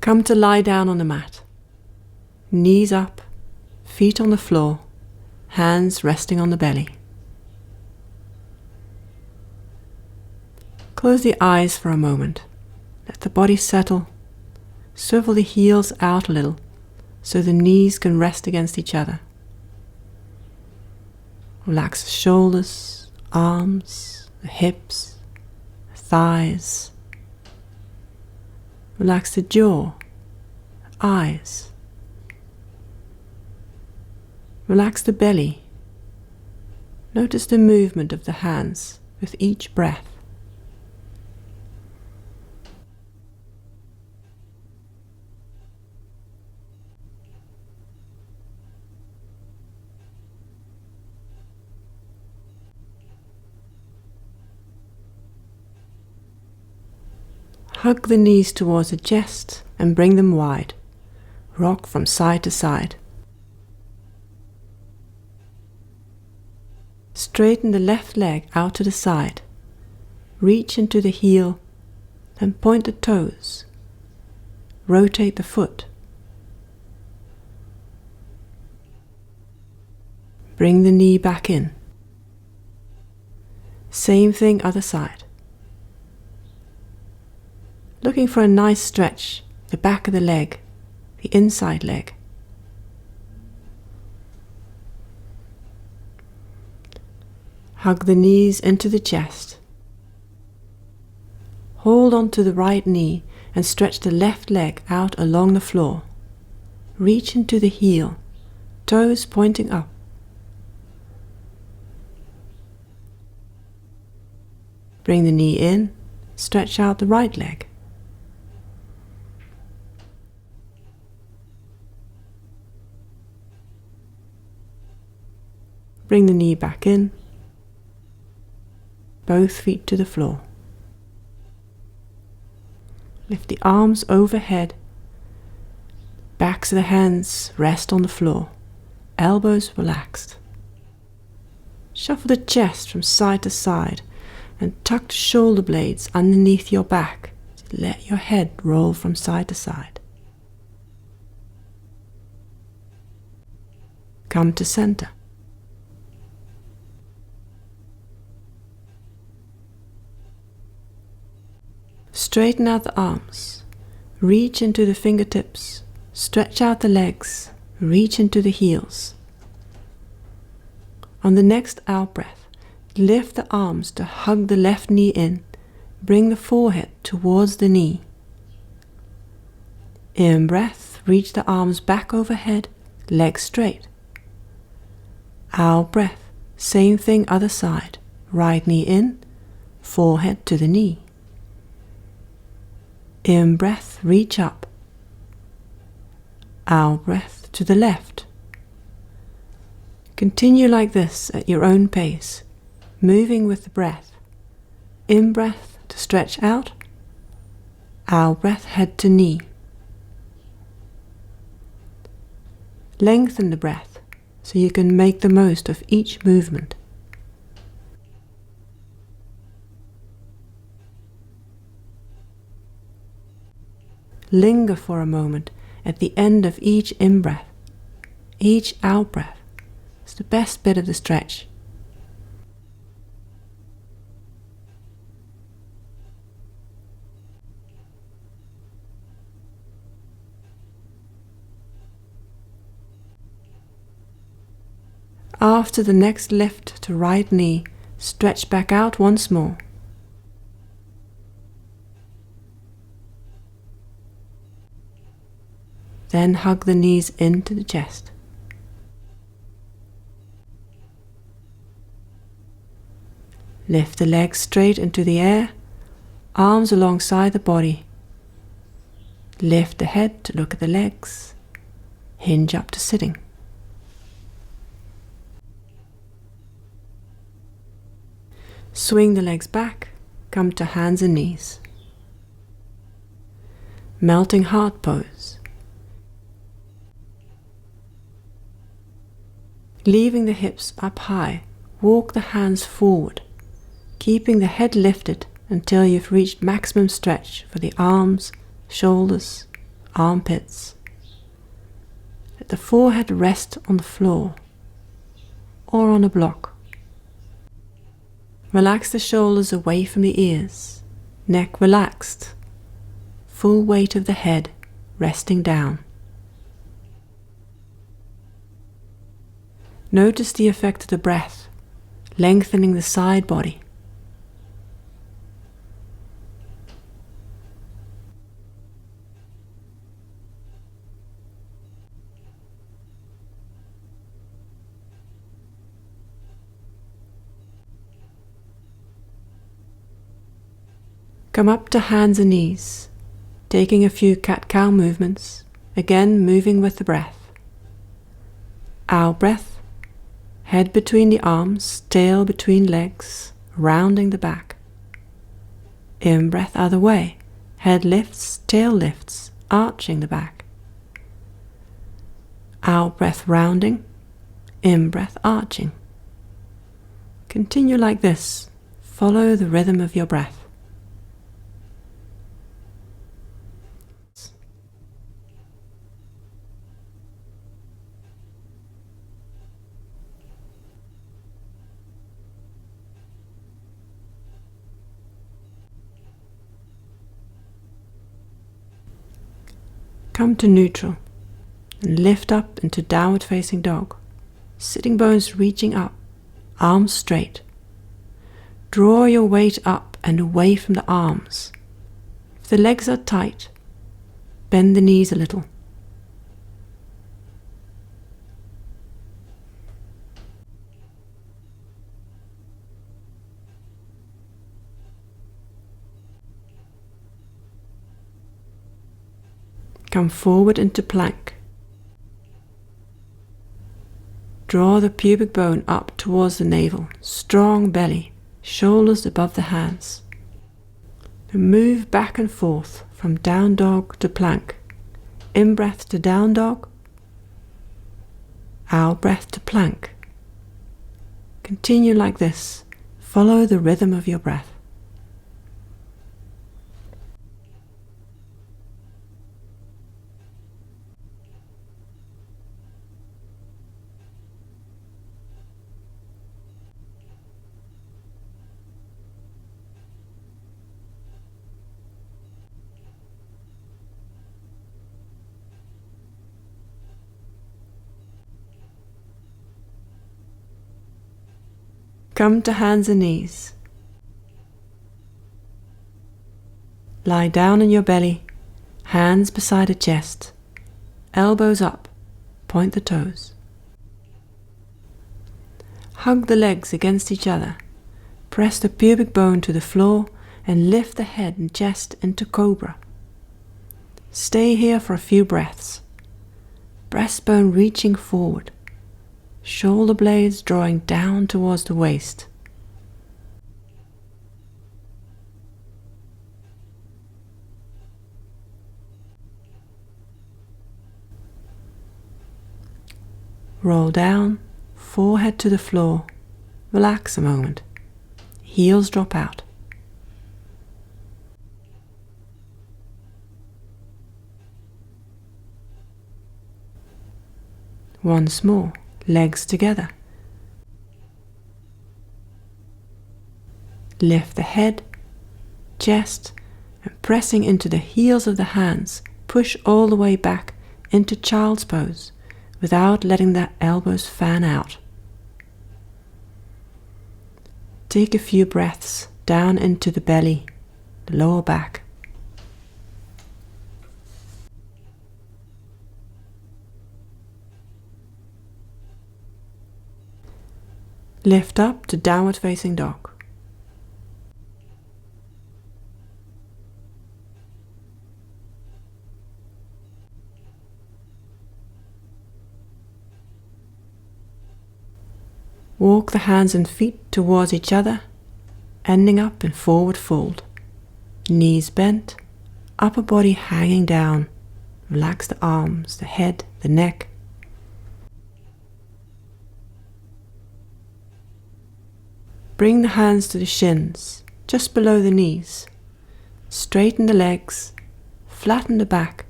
Come to lie down on the mat. Knees up, feet on the floor, hands resting on the belly. Close the eyes for a moment. Let the body settle. Swivel the heels out a little so the knees can rest against each other. Relax the shoulders, arms, the hips, the thighs. Relax the jaw, the eyes. Relax the belly. Notice the movement of the hands with each breath. Hug the knees towards the chest and bring them wide. Rock from side to side. Straighten the left leg out to the side. Reach into the heel, then point the toes. Rotate the foot. Bring the knee back in. Same thing other side. Looking for a nice stretch, the back of the leg, the inside leg. Hug the knees into the chest. Hold on to the right knee and stretch the left leg out along the floor. Reach into the heel, toes pointing up. Bring the knee in, stretch out the right leg. Bring the knee back in, both feet to the floor. Lift the arms overhead, backs of the hands rest on the floor, elbows relaxed. Shuffle the chest from side to side and tuck the shoulder blades underneath your back to let your head roll from side to side. Come to center. Straighten out the arms, reach into the fingertips, stretch out the legs, reach into the heels. On the next out breath, lift the arms to hug the left knee in, bring the forehead towards the knee. In breath, reach the arms back overhead, legs straight. Out breath, same thing other side, right knee in, forehead to the knee. In breath, reach up. Out breath to the left. Continue like this at your own pace, moving with the breath. In breath to stretch out. Out breath, head to knee. Lengthen the breath so you can make the most of each movement. Linger for a moment at the end of each in-breath. Each out-breath is the best bit of the stretch. After the next lift to right knee, stretch back out once more. Then hug the knees into the chest. Lift the legs straight into the air, arms alongside the body. Lift the head to look at the legs. Hinge up to sitting. Swing the legs back, come to hands and knees. Melting heart pose. Leaving the hips up high, walk the hands forward, keeping the head lifted until you've reached maximum stretch for the arms, shoulders, armpits. Let the forehead rest on the floor or on a block. Relax the shoulders away from the ears, neck relaxed, full weight of the head resting down. Notice the effect of the breath, lengthening the side body. Come up to hands and knees, taking a few cat-cow movements, again moving with the breath. Owl breath, head between the arms, tail between legs, rounding the back. In-breath other way, head lifts, tail lifts, arching the back. Out breath rounding, in-breath arching. Continue like this, follow the rhythm of your breath. Come to neutral and lift up into downward facing dog, sitting bones reaching up, arms straight. Draw your weight up and away from the arms. If the legs are tight, bend the knees a little. Come forward into plank. Draw the pubic bone up towards the navel, strong belly, shoulders above the hands. Then move back and forth from down dog to plank. In breath to down dog, out breath to plank. Continue like this. Follow the rhythm of your breath. Come to hands and knees. Lie down on your belly, hands beside the chest, elbows up, point the toes. Hug the legs against each other, press the pubic bone to the floor and lift the head and chest into Cobra. Stay here for a few breaths, breastbone reaching forward, shoulder blades drawing down towards the waist. Roll down, forehead to the floor, relax a moment, heels drop out. Once more. Legs together. Lift the head, chest, and pressing into the heels of the hands, push all the way back into child's pose without letting the elbows fan out. Take a few breaths down into the belly, the lower back. Lift up to downward facing dog. Walk the hands and feet towards each other, ending up in forward fold. Knees bent, upper body hanging down. Relax the arms, the head, the neck. Bring the hands to the shins, just below the knees. Straighten the legs, flatten the back,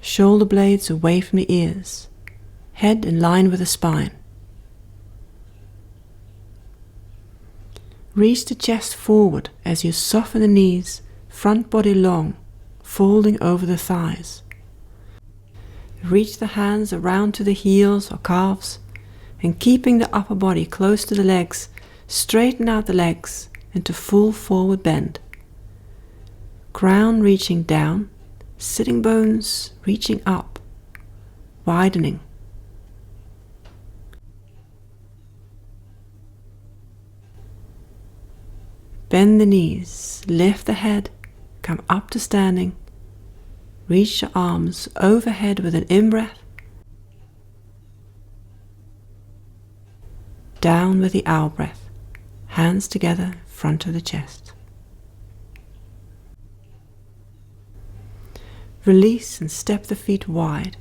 shoulder blades away from the ears, head in line with the spine. Reach the chest forward as you soften the knees, front body long, folding over the thighs. Reach the hands around to the heels or calves, and keeping the upper body close to the legs, straighten out the legs into full forward bend. Crown reaching down, sitting bones reaching up, widening. Bend the knees, lift the head, come up to standing. Reach your arms overhead with an in-breath. Down with the out-breath, hands together, front of the chest. Release and step the feet wide.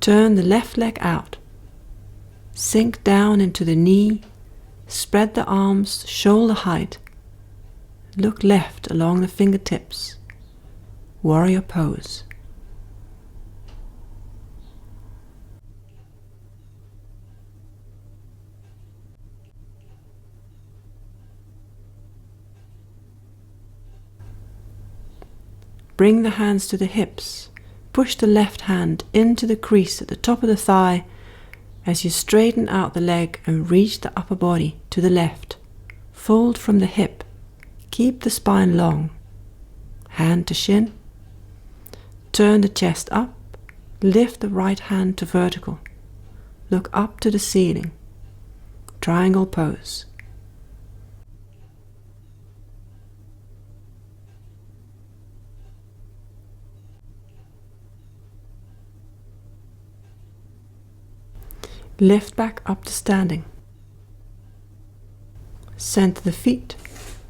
Turn the left leg out. Sink down into the knee. Spread the arms shoulder height. Look left along the fingertips. Warrior pose. Bring the hands to the hips. Push the left hand into the crease at the top of the thigh as you straighten out the leg and reach the upper body to the left. Fold from the hip. Keep the spine long. Hand to shin. Turn the chest up. Lift the right hand to vertical. Look up to the ceiling. Triangle pose. Lift back up to standing. Center the feet.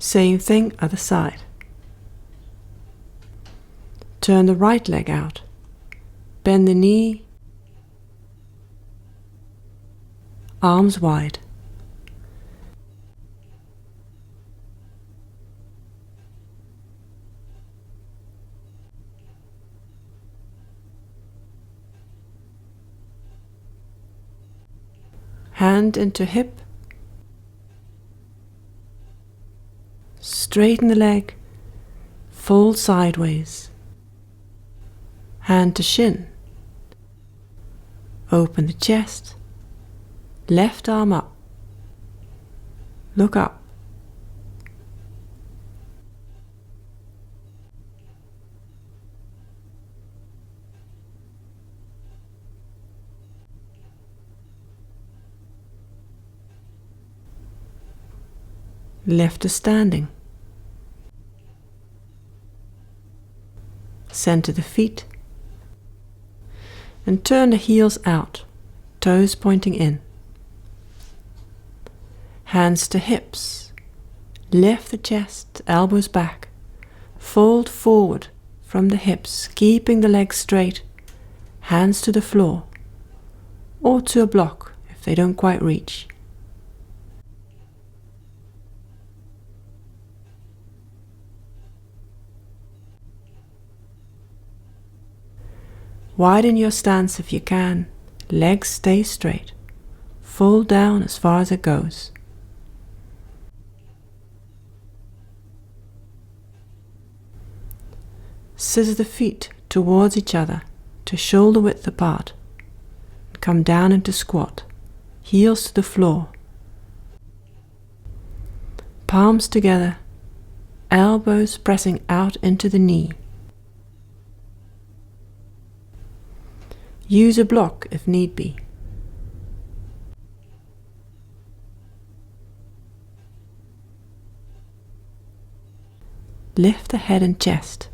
Same thing other side. Turn the right leg out. Bend the knee. Arms wide. Hand into hip. Straighten the leg. Fold sideways. Hand to shin. Open the chest. Left arm up. Look up. Left to standing. Center the feet. And turn the heels out, toes pointing in. Hands to hips. Lift the chest, elbows back. Fold forward from the hips, keeping the legs straight. Hands to the floor, or to a block if they don't quite reach. Widen your stance if you can. Legs stay straight. Fold down as far as it goes. Scissor the feet towards each other to shoulder width apart. Come down into squat. Heels to the floor. Palms together. Elbows pressing out into the knee. Use a block if need be. Lift the head and chest.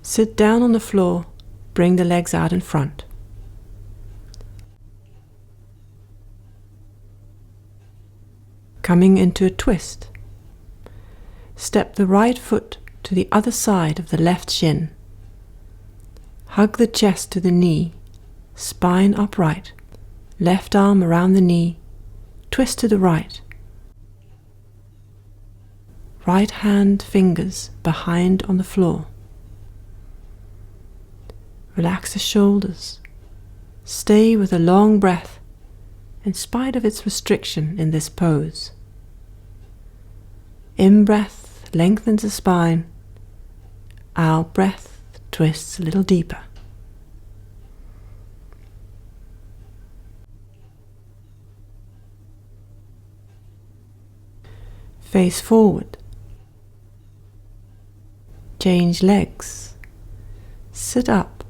Sit down on the floor, bring the legs out in front. Coming into a twist. Step the right foot to the other side of the left shin. Hug the chest to the knee, spine upright, left arm around the knee, twist to the right. Right hand fingers behind on the floor. Relax the shoulders. Stay with a long breath in spite of its restriction in this pose. In-breath lengthens the spine. Out-breath twists a little deeper. Face forward. Change legs. Sit up.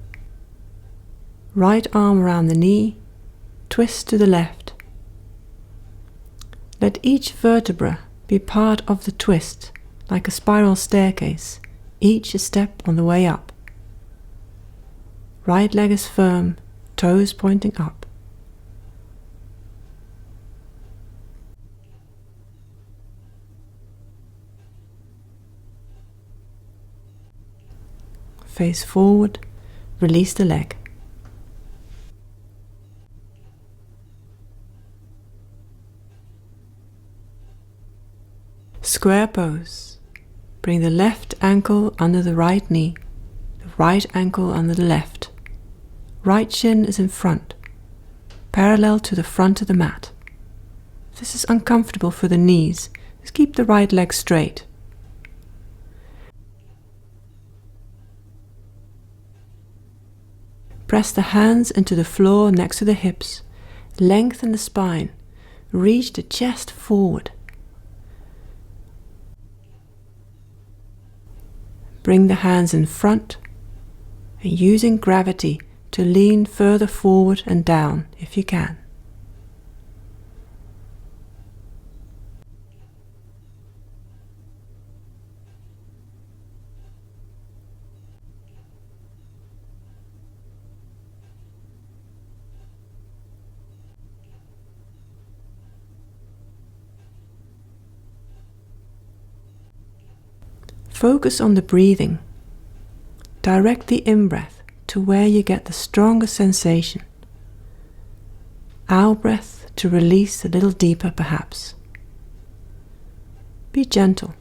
Right arm around the knee, twist to the left. Let each vertebra be part of the twist, like a spiral staircase, each a step on the way up. Right leg is firm, toes pointing up. Face forward, release the leg. Square pose. Bring the left ankle under the right knee, the right ankle under the left. Right shin is in front, parallel to the front of the mat. If this is uncomfortable for the knees, just keep the right leg straight. Press the hands into the floor next to the hips. Lengthen the spine. Reach the chest forward. Bring the hands in front and using gravity to lean further forward and down if you can. Focus on the breathing. Direct the in-breath to where you get the strongest sensation. Out-breath to release a little deeper perhaps. Be gentle.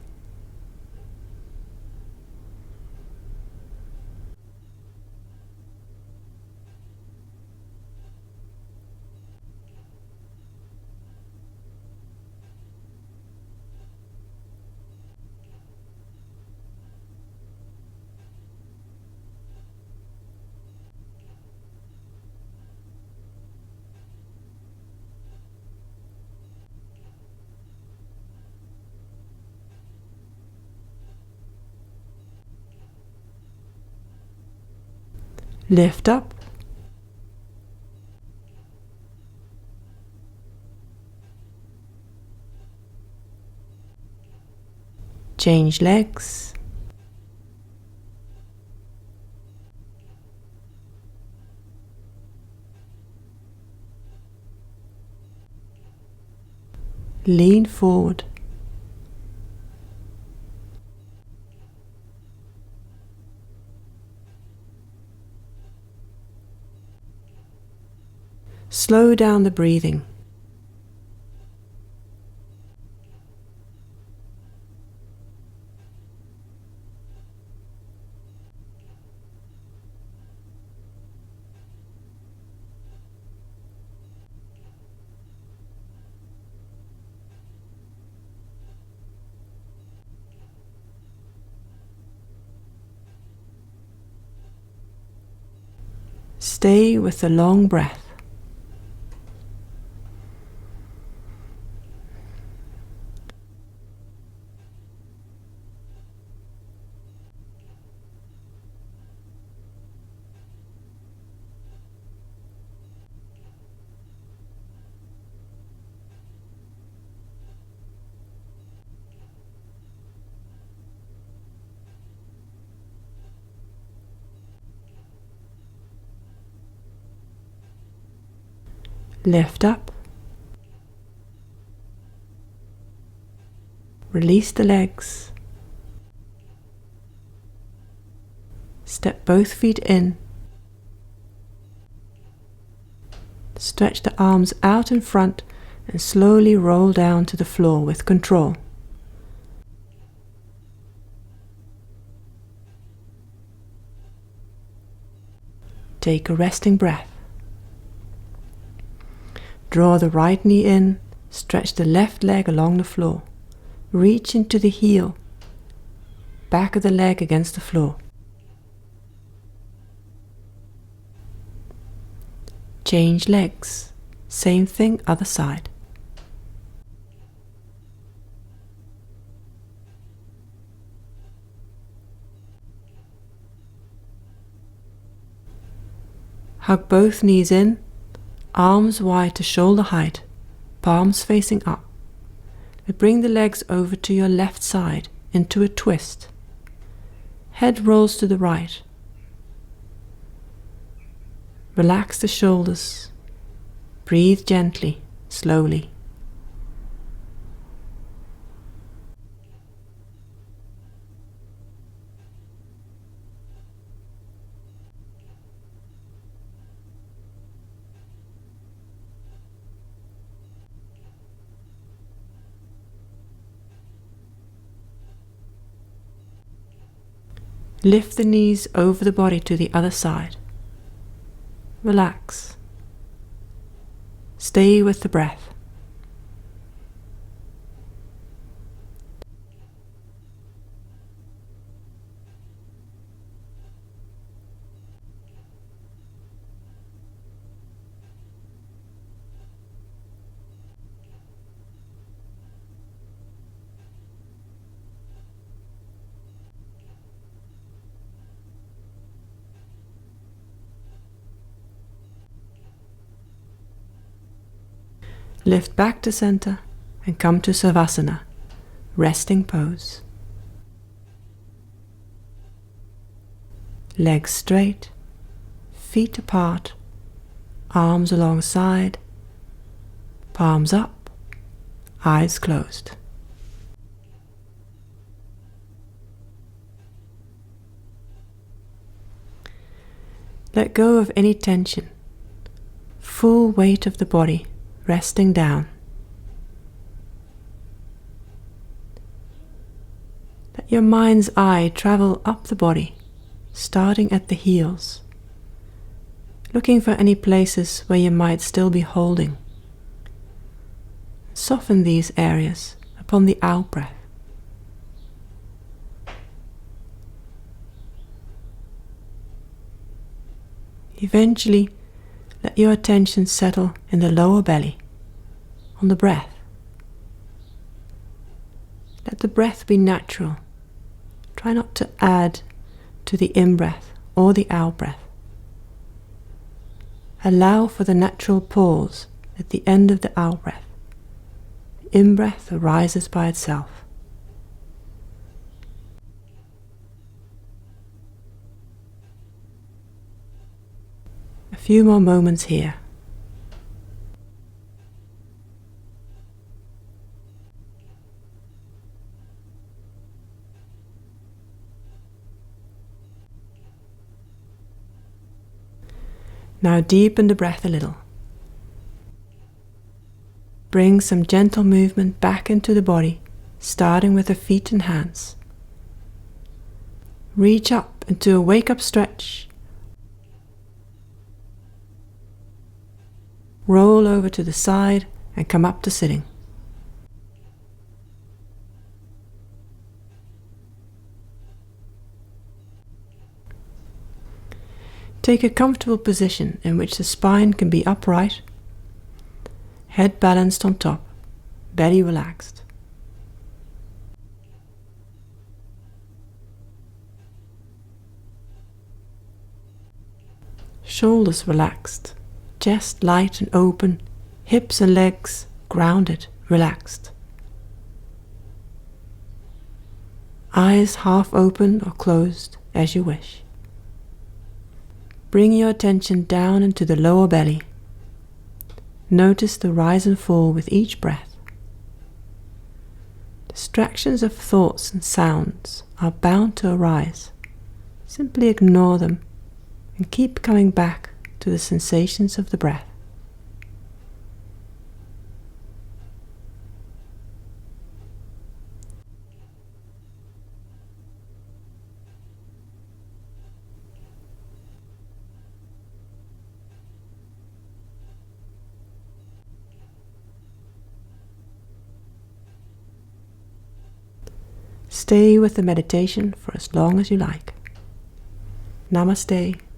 Lift up. Change legs. Lean forward. Slow down the breathing. Stay with the long breath. Lift up. Release the legs. Step both feet in. Stretch the arms out in front and slowly roll down to the floor with control. Take a resting breath. Draw the right knee in, stretch the left leg along the floor. Reach into the heel, back of the leg against the floor. Change legs. Same thing, other side. Hug both knees in, arms wide to shoulder height, palms facing up. Bring the legs over to your left side into a twist. Head rolls to the right. Relax the shoulders. Breathe gently, slowly. Lift the knees over the body to the other side. Relax. Stay with the breath. Lift back to center and come to Savasana, resting pose. Legs straight, feet apart, arms alongside, palms up, eyes closed. Let go of any tension, full weight of the body resting down. Let your mind's eye travel up the body, starting at the heels, looking for any places where you might still be holding. Soften these areas upon the out-breath. Eventually, let your attention settle in the lower belly, on the breath. Let the breath be natural. Try not to add to the in-breath or the out-breath. Allow for the natural pause at the end of the out-breath. The in-breath arises by itself. A few more moments here. Now deepen the breath a little. Bring some gentle movement back into the body, starting with the feet and hands. Reach up into a wake-up stretch. Roll over to the side and come up to sitting. Take a comfortable position in which the spine can be upright, head balanced on top, belly relaxed. Shoulders relaxed, chest light and open, hips and legs grounded, relaxed. Eyes half open or closed as you wish. Bring your attention down into the lower belly. Notice the rise and fall with each breath. Distractions of thoughts and sounds are bound to arise, Simply ignore them and keep coming back to the sensations of the breath. Stay with the meditation for as long as you like. Namaste.